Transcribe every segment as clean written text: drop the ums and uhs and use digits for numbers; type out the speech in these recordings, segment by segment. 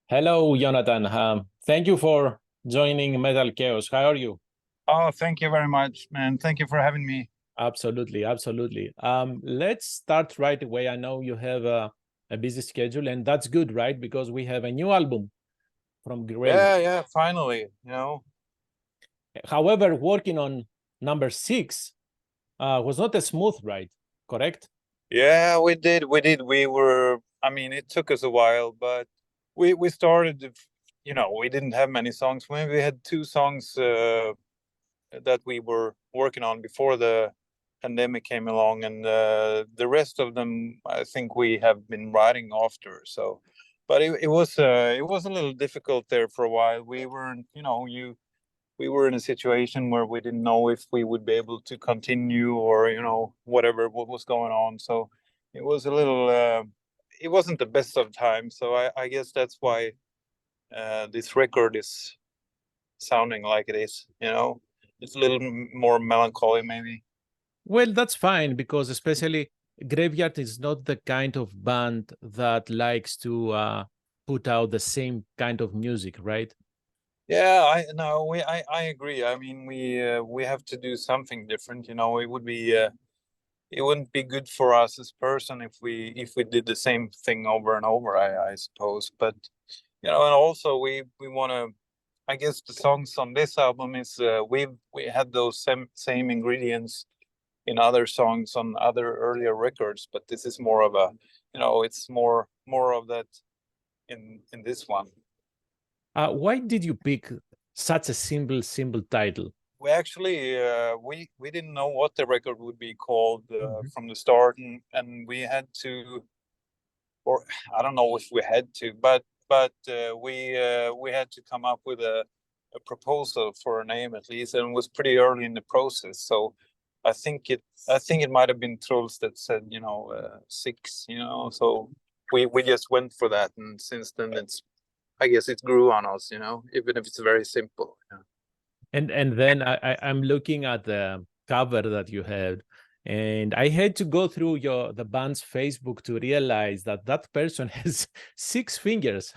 Hello, Jonathan. Thank you for joining MetalKaoz. How are you? Oh, thank you very much, man. Thank you for having me. Absolutely, absolutely. Let's start right away. I know you have a busy schedule, and that's good, right? Because we have a new album from Graveyard. Yeah, finally, However, working on number six was not a smooth ride, correct? Yeah, we did. I mean, it took us a while, but we started, we didn't have many songs. Maybe we had two songs that we were working on before the pandemic came along, and the rest of them, I think we have been writing after. So, but it was a little difficult there for a while. We weren't, we were in a situation where we didn't know if we would be able to continue or whatever what was going on. So it was a little it wasn't the best of times. So I guess that's why this record is sounding like it is. It's a little more melancholy maybe. Well, that's fine because especially Graveyard is not the kind of band that likes to put out the same kind of music, right? Yeah, I no, I agree. I mean, we have to do something different. It wouldn't be good for us as person if we did the same thing over and over. I suppose, but and also we want to. I guess the songs on this album is we had those same ingredients in other songs on other earlier records, but this is more of a it's more of that in this one. Why did you pick such a simple title? We actually we didn't know what the record would be called Mhm. from the start, and we had to, or I don't know if we had to, but we had to come up with a proposal for a name at least, and it was pretty early in the process. So I think it might have been Truls that said six, so we just went for that, and since then it's, I guess it grew on us, even if it's very simple. And then I'm looking at the cover that you had, and I had to go through the band's Facebook to realize that that person has six fingers.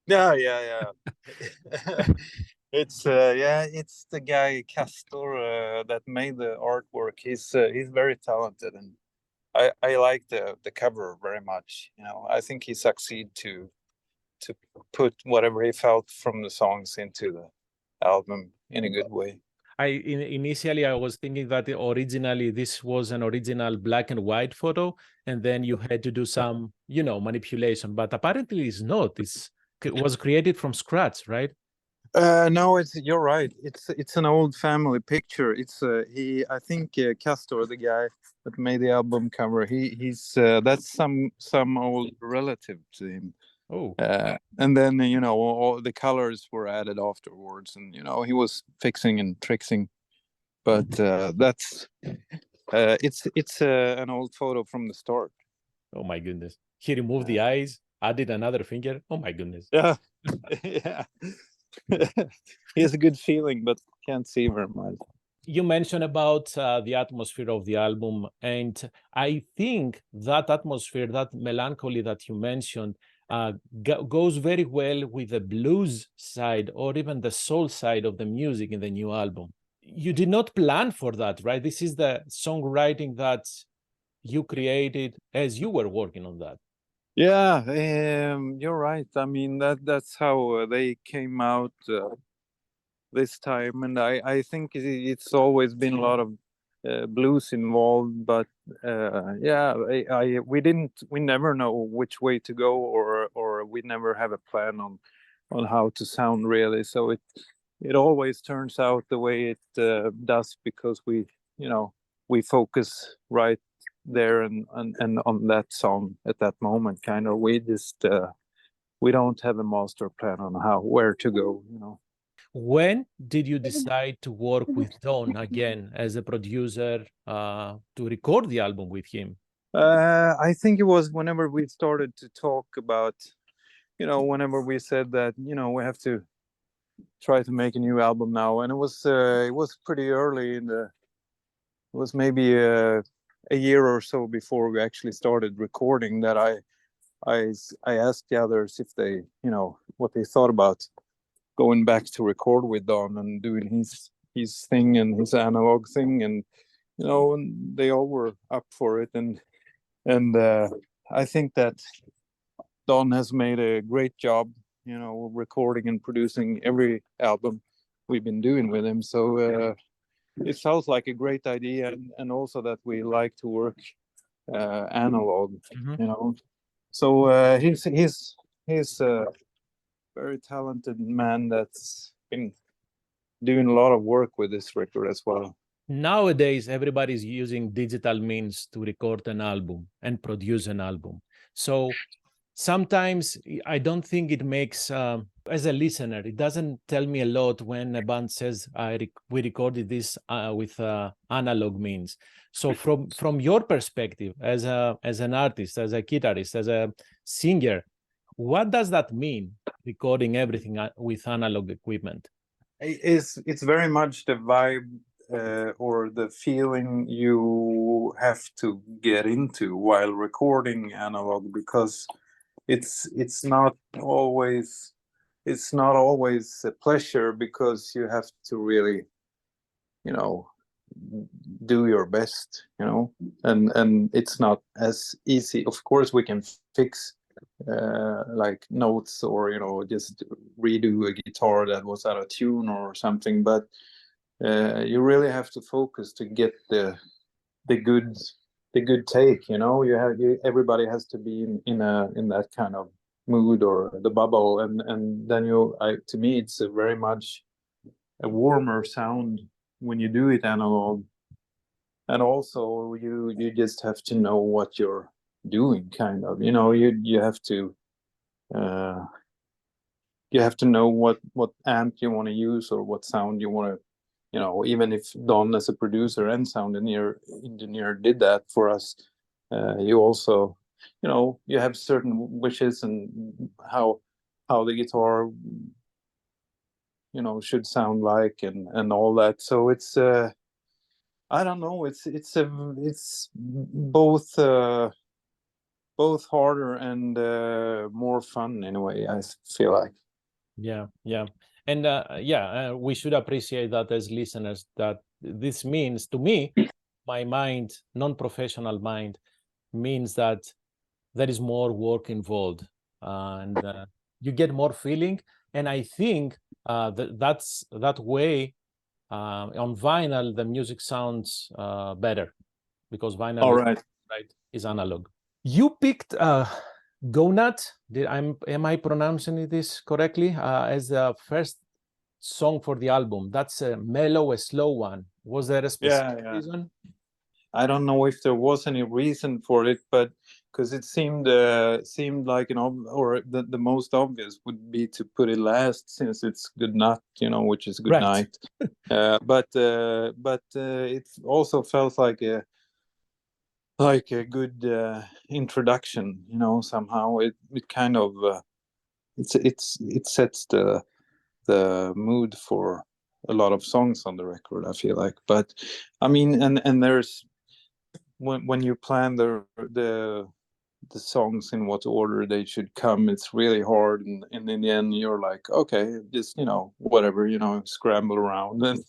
Yeah. It's the guy Castor that made the artwork. He's very talented, and I like the cover very much. I think he succeed to put whatever he felt from the songs into the album in a good way. Initially I was thinking that originally this was an original black and white photo, and then you had to do some, manipulation. But apparently it's not. It was created from scratch, right? No, you're right. It's an old family picture. It's I think Castor, the guy that made the album cover, he's that's some old relative to him. Oh, And then all the colors were added afterwards, and he was fixing and trixing. But that's it's an old photo from the start. oh my goodness. He removed the eyes, added another finger. Oh my goodness. Yeah, yeah. He has a good feeling, but can't see very much. You mentioned about the atmosphere of the album, and I think that atmosphere, that melancholy that you mentioned, goes very well with the blues side or even the soul side of the music in the new album. You did not plan for that, right? This is the songwriting that you created as you were working on that. Yeah, you're right. I mean that's how they came out this time, and I think it's always been a lot of blues involved, but yeah, we never know which way to go, or we never have a plan on how to sound really. So it always turns out the way it does, because we focus right there and on that song at that moment. Kind of, we don't have a master plan on where to go. When did you decide to work with Don again as a producer to record the album with him? I think it was whenever we started to talk about, whenever we said that, we have to try to make a new album now, and it was pretty early it was maybe a year or so before we actually started recording, that I asked the others if they, you know, what they thought about going back to record with Don and doing his thing and his analog thing, and you know, and they all were up for it, and I think that Don has made a great job, you know, recording and producing every album we've been doing with him. So it sounds like a great idea, and also that we like to work analog, you know. So he's a very talented man that's been doing a lot of work with this record as well. Nowadays, everybody's using digital means to record an album and produce an album. So sometimes I don't think it makes, as a listener, it doesn't tell me a lot when a band says, we recorded this with analog means. So from your perspective, as an artist, as a guitarist, as a singer, what does that mean, recording everything with analog equipment? It's very much the vibe or the feeling you have to get into while recording analog, because it's not always a pleasure, because you have to really, you know, do your best, you know, and it's not as easy. Of course we can fix like notes, or you know, just redo a guitar that was out of tune or something, but you really have to focus to get the good take, you know. Everybody has to be in that kind of mood or the bubble, and then to me it's a very much a warmer sound when you do it analog. And also you just have to know what you're doing, kind of, you know. You have to know what amp you want to use, or what sound you want to, you know. Even if Don as a producer and sound engineer did that for us, you also, you know, you have certain wishes and how the guitar, you know, should sound like, and all that. So it's I don't know, it's both harder and more fun in a way, I feel like. Yeah. And we should appreciate that as listeners, that this means, to me, my mind, non-professional mind, means that there is more work involved, and you get more feeling. And I think that's that way. On vinyl, the music sounds better, because vinyl All right. is analog. You picked Gonat, am I pronouncing this correctly, as the first song for the album? That's a mellow, a slow one. Was there a specific reason? I don't know if there was any reason for it, but because it seemed like or the most obvious would be to put it last, since it's good night, you know, which is good night. But it also felt like a good introduction, you know. Somehow it kind of it sets the mood for a lot of songs on the record, I feel like. But I mean, and there's when you plan the songs in what order they should come, it's really hard, and in the end you're like, okay, just, you know, whatever, you know, scramble around and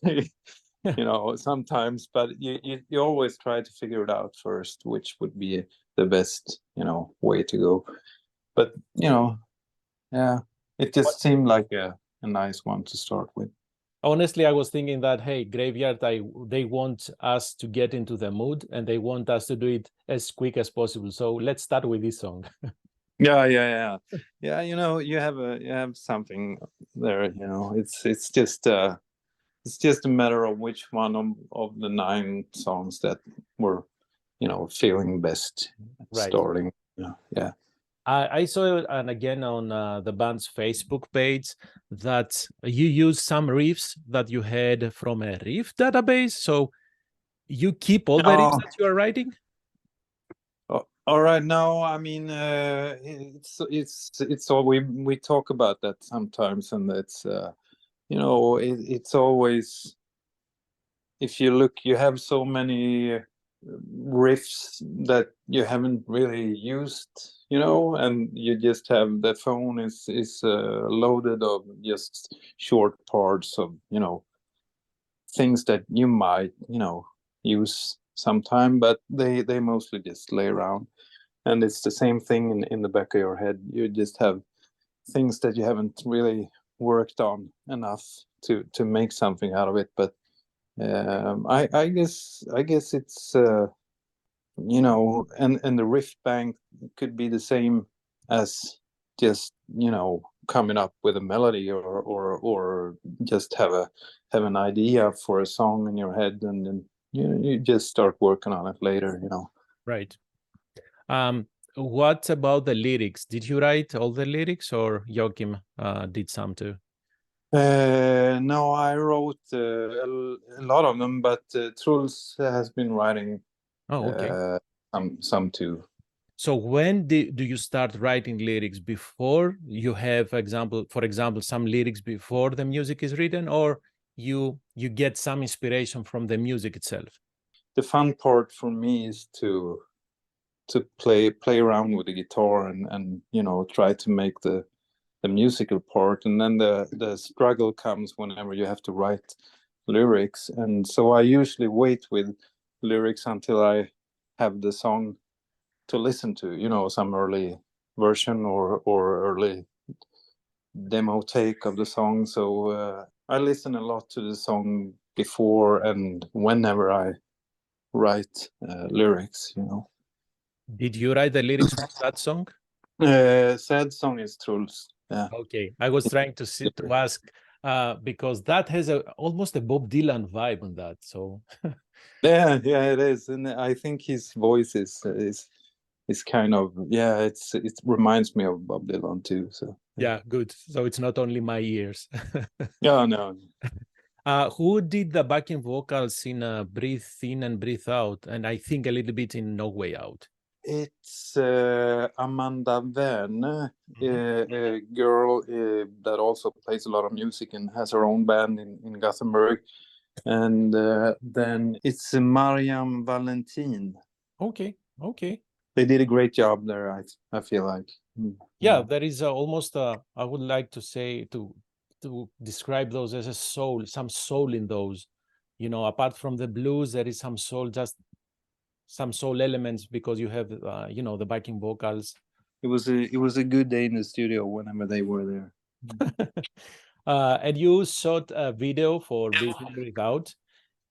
you know, sometimes, but you always try to figure it out first, which would be the best, you know, way to go. But you know, yeah, it just seemed like a nice one to start with. Honestly, I was thinking that, hey, Graveyard, they want us to get into the mood, and they want us to do it as quick as possible. So let's start with this song. Yeah. You know, you have something there. You know, it's just a matter of which one of the 9 songs that were, you know, feeling best starting. Yeah. I saw it, and again on the band's Facebook page, that you use some riffs that you had from a riff database. So you keep all the riffs that you are writing? All right. No, I mean, it's all, we talk about that sometimes, and it's you know, it's always, if you look, you have so many riffs that you haven't really used, and you just have the phone is loaded of just short parts of things that you might use sometime, but they mostly just lay around, and it's the same thing in the back of your head. You just have things that you haven't really worked on enough to make something out of it. But I guess it's and the riff bank could be the same as just coming up with a melody, or just have an idea for a song in your head, and then you just start working on it later. Right. What about the lyrics? Did you write all the lyrics, or Joachim did some too? No, I wrote a lot of them, but Truls has been writing some too. So when do you start writing lyrics? Before you have, for example, some lyrics before the music is written, or you get some inspiration from the music itself? The fun part for me is to play around with the guitar and try to make the musical part, and then the struggle comes whenever you have to write lyrics. And so I usually wait with lyrics until I have the song to listen to, some early version or early demo take of the song. So I listen a lot to the song before and whenever I write lyrics. Did you write the lyrics for that song? Sad Song is Truls. Yeah. Okay, I was trying to ask because that has almost a Bob Dylan vibe on that. So yeah, it is, and I think his voice is kind of it reminds me of Bob Dylan too. So yeah, good. So it's not only my ears. Yeah, no. Who did the backing vocals in Breathe In and Breathe Out, and I think a little bit in No Way Out? It's Amanda Venn, a girl that also plays a lot of music and has her own band in Gothenburg. And then it's Mariam Valentin. Okay. They did a great job there, I feel like. Yeah, there is almost I would like to say to describe those as a soul, some soul in those. Apart from the blues, there is some soul, just some soul elements, because you have the backing vocals. It was a good day in the studio whenever they were there. And you shot a video for Breathe In, Breathe Out.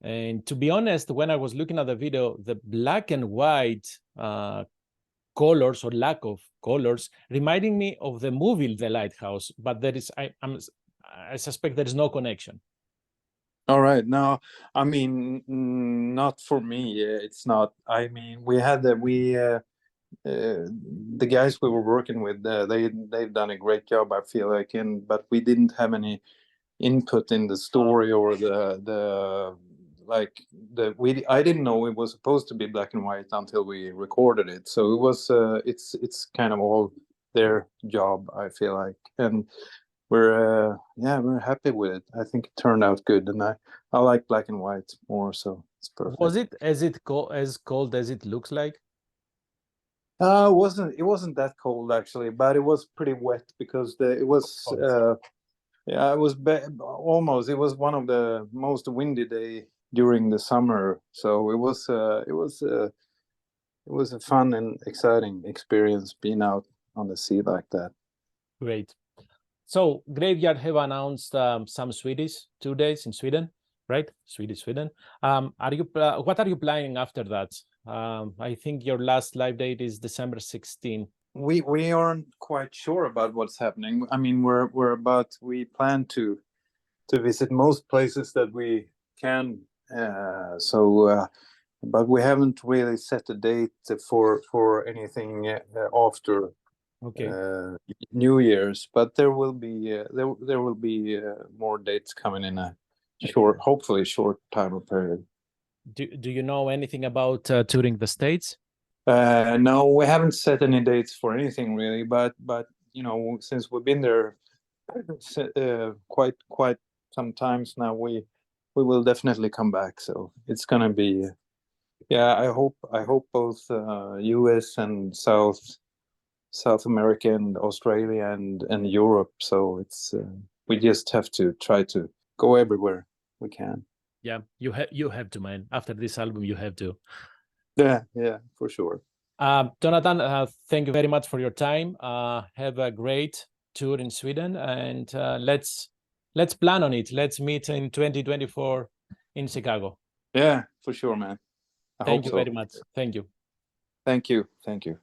And to be honest, when I was looking at the video, the black and white colors, or lack of colors, reminding me of the movie The Lighthouse, but there is I suspect there is no connection. All right. No, I mean, not for me. It's not. I mean, we had the guys we were working with. They've done a great job, I feel like, but we didn't have any input in the story or I didn't know it was supposed to be black and white until we recorded it. So it was it's kind of all their job, I feel like, and we're happy with it. I think it turned out good, and I like black and white more, so it's perfect. Was it as cold as it looks like? It wasn't that cold actually, but it was pretty wet because it was it was almost. It was one of the most windy day during the summer, so it was a fun and exciting experience being out on the sea like that. Great. So Graveyard have announced some Swedish 2 days in Sweden, right? Sweden. What are you planning after that? I think your last live date is December 16. We aren't quite sure about what's happening. I mean, we plan to visit most places that we can. But we haven't really set a date for anything after New Year's. But there will be more dates coming in a hopefully short time period. Do you know anything about touring the States? No, we haven't set any dates for anything really. But since we've been there quite some times now, we will definitely come back. So it's gonna be Yeah, I hope both US and South America and Australia and Europe. So it's we just have to try to go everywhere we can. Yeah, you have to, man. After this album, you have to. Yeah, for sure. Jonatan, thank you very much for your time. Have a great tour in Sweden, and let's plan on it. Let's meet in 2024 in Chicago. Yeah, for sure, man. I Thank hope you so. very much. Thank you. Thank you. Thank you.